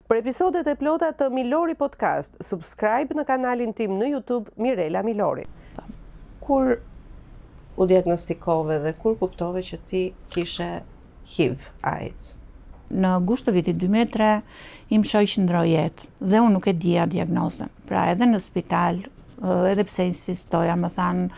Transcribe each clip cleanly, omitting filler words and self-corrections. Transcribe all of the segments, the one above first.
Për episodet e plota të Milori Podcast, subscribe në kanalin tim në YouTube Mirela Milori. Kur u diagnostikove dhe kur kuptove që ti kishe HIV/AIDS? Në gusht të vitit 2003 im shoq ndroi jetë dhe unë nuk e dija diagnozën. Pra edhe në spital, edhe pse insistoja, më thanë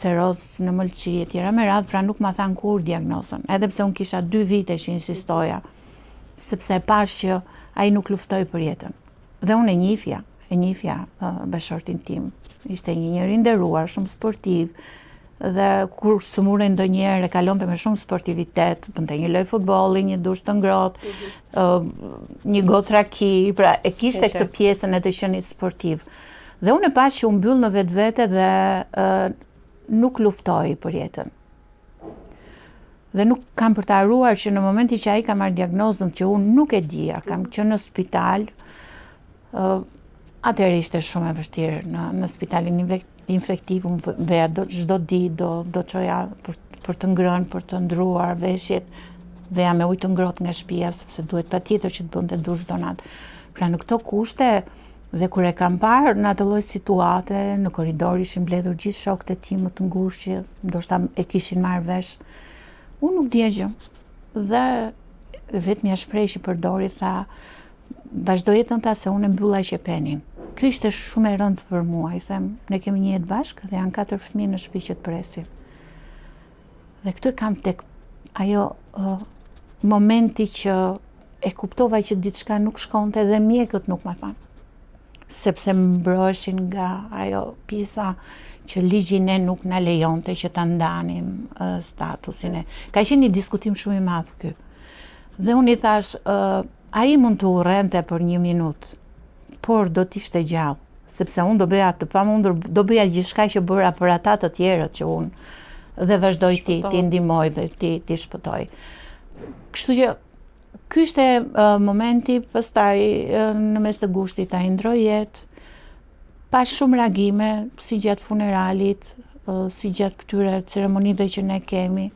cerozë në mëlçi e tjera me radhë, pra nuk më thanë kur diagnozën. Edhe pse unë kisha 2 vite që insistoja, sepse e pash që ai nuk luftoi për jetën. Dhe unë e njihja bashortin tim. Ishte një njeri nderuar, shumë sportiv, dhe kur sëmurej ndonjëherë e kalonte me shumë sportivitet, bënte një lojë futbolli, një dush të ngrohtë, një gotë raki, pra e kishte këtë pjesën e të qenit sportiv. Dhe unë e pash që u mbyll në vetvete dhe nuk luftoi për jetën. Dhe nuk kam për të harruar që në momentin që ai ka marrë diagnozën që unë nuk e dija, kam qenë në spital, atëherë ishte shumë e vështirë në spitalin infektiv, unë veja çdo ditë do çoja për të ngrënë, për të ndruar veshjet, veja me ujë të ngrohtë nga shtëpia sepse duhet patjetër që të bënte dush donat. Pra në këto kushte dhe kur e kam parë në atë lloj situate, në korridor ishin mbledhur gjithë shokët e tim më të ngushtë që ndoshta e kishin marrë vesh. Unë nuk dija gjë. Dhe vetëm ja shpreh që përdori, tha, vazhdo jetën ta se unë e mbylla qepenin. Kjo ishte shumë e rëndë për mua, i them, ne kemi një jetë bashkë dhe janë 4 fëmijë në shtëpi që të presin. Dhe këtu e kam tek ajo momenti që e kuptova që diçka nuk shkonte dhe mjekët nuk ma thanë. Sepse më mbroheshin nga ajo pjesa që ligji ne nuk na lejonte që ta ndanim statusin e. Ka qenë një diskutim shumë i madh ky. Dhe unë i thash, ai mund të urrente për 1 minutë, por do t'ishte gjallë, sepse unë do bëja të pamundur, do bëja gjithçka që bëra për ata të tjerët që unë dhe vazhdoj ti ndihmoj dhe ti shpëtoj. Kështu që ky ishte momenti, pastaj në mes të gushtit ai ndroi jetë, pa shumë reagime, si gjatë funeralit, si gjatë këtyre ceremonive që ne kemi.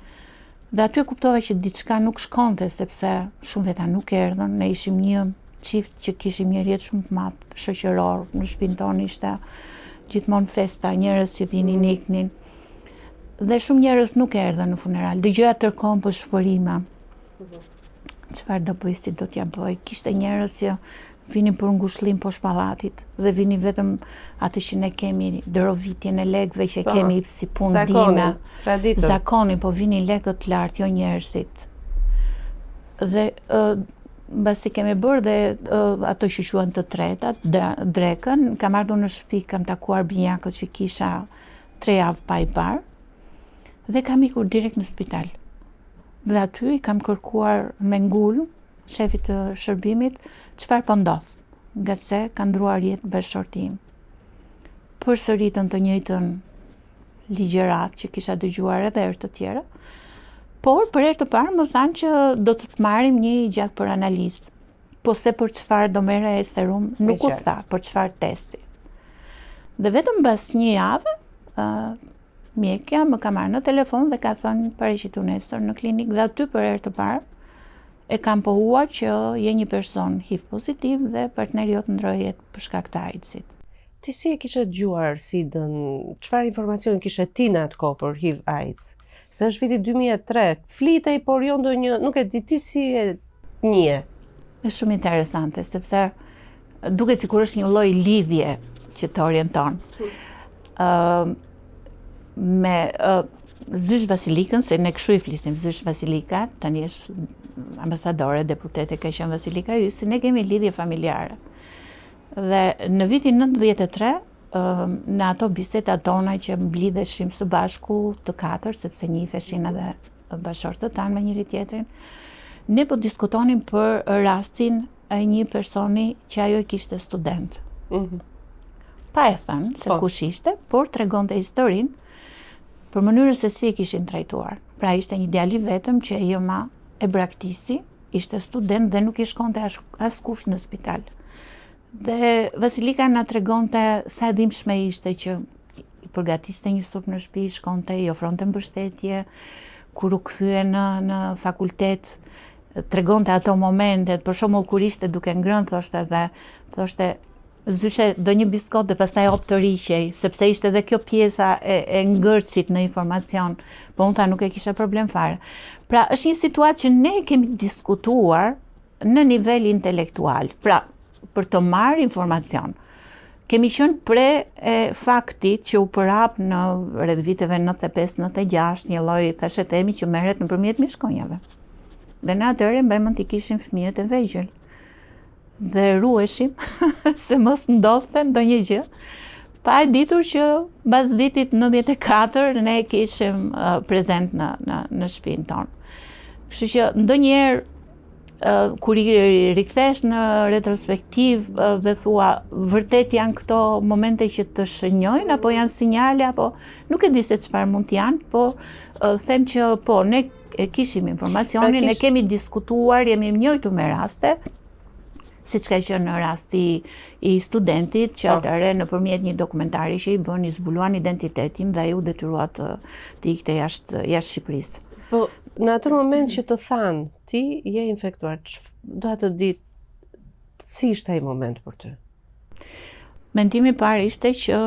Dhe aty e kuptova që diçka nuk shkonte, sepse shumë veta nuk erdhën, ne ishim një qift që kishim një rjetë shumë të madh shoqëror, në shtëpinë tonë ishte gjithmonë festa, njerëz që vinin iknin. Dhe shumë njerëz nuk erdhën në funeral. Dëgjoja tërkohën për shpërime. Çfarë do bëj, si do t'ja bëj? Kishte njerëz që vinin për ngushëllim poshtë pallatit dhe vinin vetëm atë që ne kemi dorovitjen e lekëve që kemi si punë dime. Zakoni, po vinin lekët të lartë, jo njerëzit. Dhe mbasi kemi bërë dhe ato që quhen të tretat, drekën, kam ardhur në shtëpi, kam takuar binjakët që kisha 3 javë pa i parë dhe kam ikur direkt në spital. Dhe aty i kam kërkuar me ngul shefit të shërbimit çfarë po ndodh, nga se ka ndruar jetë bashorti im. Përsëritën të njëjtën ligjërat që kisha dëgjuar edhe herë të tjera. Por për herë të parë më thanë që do të marrim një gjak për analizë. Po se për çfarë do merre e serum, nuk u tha, për çfarë testi. Dhe vetëm mbas 1 javë, mjekja më ka marrë në telefon dhe ka thënë paraqitu nesër në klinikë, dhe aty për herë të parë e kam pohuar që je një person HIV pozitiv dhe partneri jot ndroi jetë për shkak të AIDS-it. Ti si e kishe dëgjuar çfarë informacioni kishe ti në atë kohë për HIV/AIDS? Se është viti 2003, flitej, por jo ndonjë, nuk e di ti si e nje. Është shumë interesante, sepse duket sikur është një lloj lidhje që të orienton. Me Zysh Vasilikën, se ne kështu i flisnim, Zysh Vasilika, tani është ambasadore, deputete ka qenë Vasilika Ysi, ne kemi lidhje familjare. Dhe në vitin 93, në ato biseda tona që mblidheshim së bashku të 4, sepse njiheshin edhe bashortët tanë me njëri tjetrin, ne po diskutonim për rastin e një personi që ajo kishte student. Pa e thënë se kush ishte, por tregonte historinë për mënyrën se si e kishin trajtuar. Pra ishte një djali vetëm që Jema e braktisi, ishte student dhe nuk i shkonte askush në spital. Dhe Vasilika na tregonte sa e dhimbshme ishte që i përgatiste një supë në shtëpi, shkonte, i ofronte mbështetje, kur u kthye në fakultet, tregonte ato momentet, për shembull kur ishte duke ngrënë, thoshte zyshe do një biskot dhe pastaj hop të riqej, sepse ishte edhe kjo pjesa e ngërçit në informacion, po unë ta nuk e kisha problem fare. Pra, është një situatë që ne kemi diskutuar në nivel intelektual, pra, për të marrë informacion. Kemi qenë pre faktit që u përhap në rreth viteve 95-96, një lloj thashë themi që merret nëpërmjet mishkonjave. Dhe në atëherë mbajmë të kishim fëmijët e vegjël. Dhe ruheshim se mos ndodhte ndonjë gjë. Pa e ditur që mbas vitit 94 ne kishim prezent në shtëpinë tonë. Kështu që ndonjëherë kur i rikthesh në retrospektiv dhe thua vërtet janë këto momente që të shënjojnë apo janë sinjale apo nuk e di se çfarë mund të janë, po them që po ne kishim informacionin, ne kemi diskutuar, jemi njëjtur me raste. Siç ka qenë në rasti i studentit që atëherë nëpërmjet një dokumentari që i bën, i zbuluan identitetin dhe ai u detyrua të ikte jashtë Shqipërisë. Po, në atë moment që të thanë, ti je infektuar, doa të di si ishte ai moment për ty? Mendimi i parë ishte që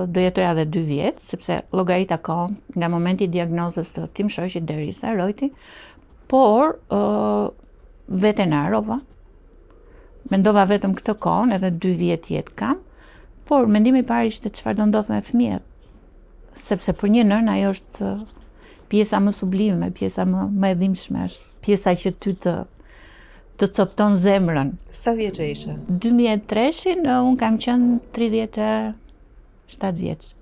do jetoja edhe 2 vjet, sepse llogarita kohën nga momenti i diagnozës së tim shoqit Derisa Rojti, por veten e harrova. Mendova vetëm këtë kohën, edhe 2 vjet jetë kam, por mendimi i parë ishte çfarë do ndodh me fëmijët. Sepse për një nën ajo është pjesa më sublime, pjesa më e dhimbshme, është pjesa që ty të copton zemrën. Sa vjeç ishe? 2003-shin unë kam qenë 37 vjeç.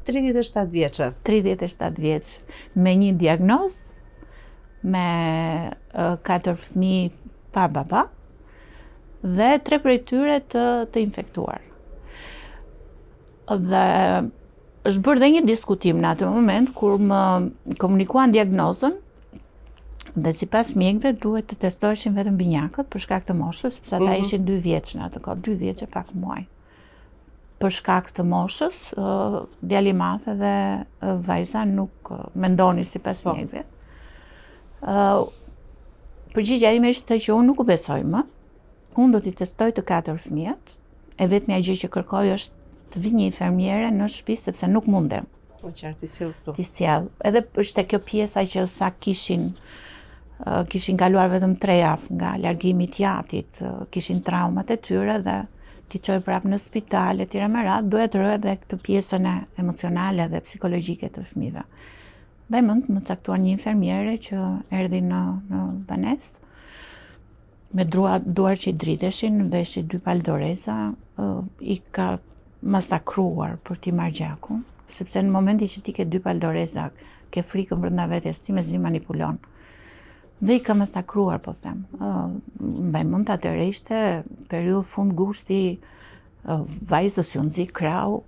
37 vjeçë. 37 vjeç, me një diagnozë, me 4 fëmijë pa baba, dhe 3 prej tyre të infektuar. Dhe është bërë dhe një diskutim në atë moment kur më komunikuan diagnozën dhe sipas mjekëve duhet të testoheshin vetëm binjakët për shkak të moshës, sepse ata ishin 2 vjeç në atë kohë, 2 vjeç e pak muaj. Për shkak të moshës, djali i madh dhe vajza nuk mendonin sipas mjekëve. Përgjigjja ime ishte që unë nuk u besoj më. Unë do t'i testoj të 4 fëmijët, e vetmja gjë që kërkoj është të vi një infermiere në shtëpi sepse nuk mundem. Po qartë, Ti sjell. Edhe është kjo pjesa që sa kishin kaluar vetëm 3 javë nga largimi i jatit, kishin traumat e tyre dhe ti çoj prapë në spital etj me radhë, duhet të rrë edhe këtë pjesën emocionale dhe psikologjike të fëmijëve. Mbaj mend më caktuan një infermiere që erdhi në banesë, me duar që i driteshin, veshi 2 paldoreza, i ka masakruar për t'i marrë gjakun, sepse në momenti që ti ke 2 paldoreza, ke frikën brenda vetes, ti mezi manipulon. Dhe i ka masakruar, po them. Mbaj mend atëherë ishte periudhë fund gushti, vajzës ju nxi krau,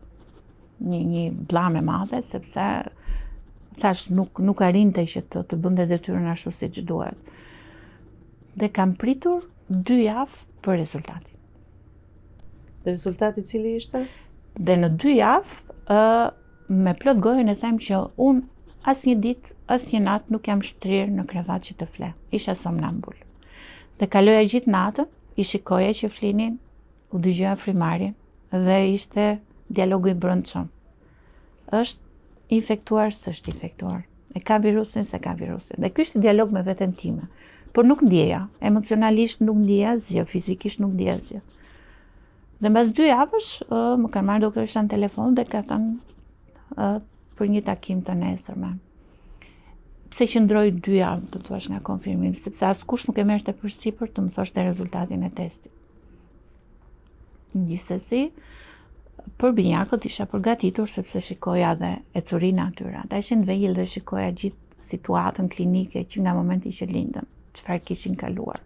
një bllame madhe, sepse thash nuk arrinte që të bënte detyrën ashtu siç duhet. Dhe kam pritur 2 javë për rezultatin. Dhe rezultati cili ishte? Dhe në 2 javë, me plot gojën e them që unë asnjë ditë, asnjë natë nuk jam shtrirë në krevat që të fle. Isha somnambul. Dhe kaloja gjithë natën, i shikoja që flinin, u dëgjoja frymarrjen dhe ishte dialogu i brendshëm. Është infektuar, s'është infektuar. E ka virusin, se ka virusin. Dhe ky ishte dialog me veten time. Por nuk ndjeja, emocionalisht nuk ndjeja asgjë, fizikisht nuk ndjeja asgjë. Dhe mbas 2 javësh më kanë marrë doktorisha në telefon dhe ka thënë për një takim të nesërme. Pse qëndroi 2 javë, do thuash nga konfirmim, sepse askush nuk e merrte përsipër të më thoshte rezultatin e testit. Gjithsesi, për binjakët isha përgatitur sepse shikoja dhe ecurinë atyre. Ata ishin vegjël dhe shikoja gjithë situatën klinike që nga momenti që lindën, çfarë kishin kaluar.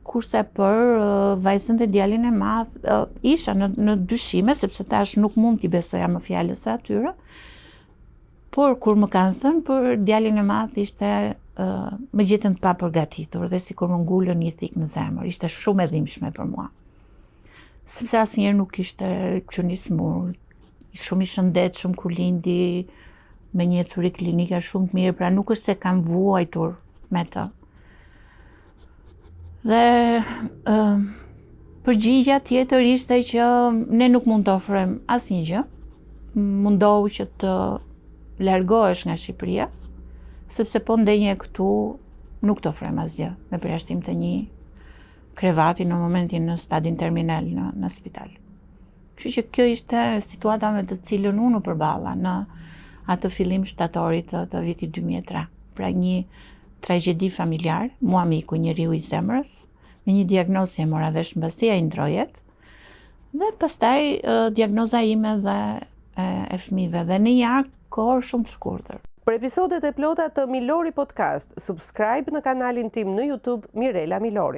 Kurse për vajzën dhe djalin e madh, isha në dyshime, sepse tash nuk mund t'i besoja më fjalës së atyre, por kur më kanë thënë për djalin e madh ishte më gjetën të papërgatitur dhe sikur më ngulën një thik në zemër, ishte shumë e dhimbshme për mua. Sepse asnjëherë nuk ishte qenë smur, shumë i shëndetshëm kur lindi, me një ecuri klinike shumë të mirë, pra nuk është se kam vuajtur me të. Dhe përgjigja tjetër ishte që ne nuk mund të ofrojmë asnjë gjë, mundohu që të largohesh nga Shqipëria, sepse po ndenje këtu nuk të ofrojmë asgjë, me përjashtim të një krevati në momentin në stadin terminal në spital. Kështu që kjo ishte situata me të cilën unë u përballa në atë fillim shtatorit të vitit 2003. Pra një tragjedi familjar, mua miku njeriu i zemrës, me një diagnozë e mora vesh mbasi ai ndrojet, dhe pastaj diagnoza ime dhe e fëmijëve dhe në një kohë shumë të shkurtër. Për episodet e plota të Milori Podcast, subscribe në kanalin tim në YouTube Mirela Milori.